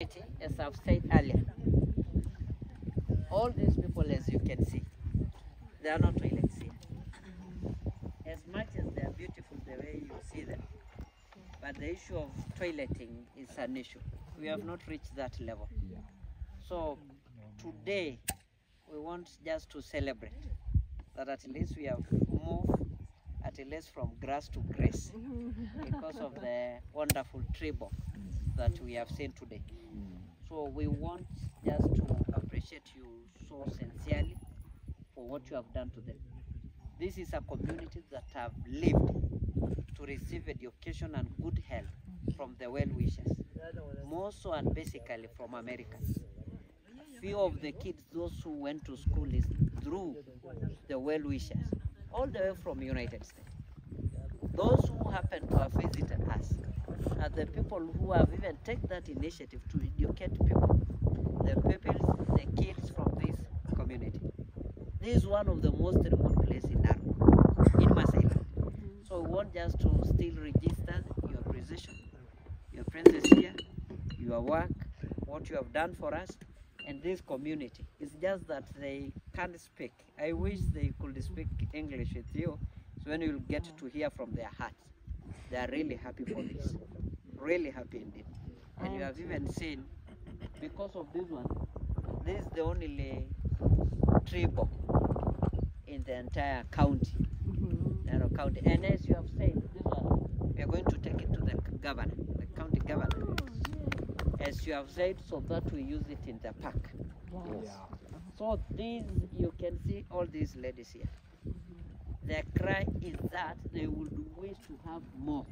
As I've said earlier, all these people, as you can see, they are not toilets here. As much as they are beautiful the way you see them, but the issue of toileting is an issue. We have not reached that level. So today, we want just to celebrate that at least we have moved at least from grass to grace because of the wonderful tree box that we have seen today. So we want just to appreciate you so sincerely for what you have done to them. This is a community that have lived to receive education and good health from the well-wishers, more so and basically from Americans. Few of the kids, those who went to school, is through the well-wishers, all the way from United States. Those who happen to have visited us are the people who have even taken that initiative to educate people, the kids from this community. This is one of the most remote places in Narok, in Masai. So we want just to still register your appreciation, your presence here, your work, what you have done for us, and this community. It's just that they can't speak. I wish they could speak English with you, so when you'll get to hear from their hearts. They are really happy for this, really happy indeed. And you have even seen, because of this one, this is the only tree box in the entire county, Narok County. And as you have said, this one, we are going to take it to the governor, the county governor. As you have said, so that we use it in the park. Yes. So these, you can see all these ladies here. Their cry is that they would wish to have more.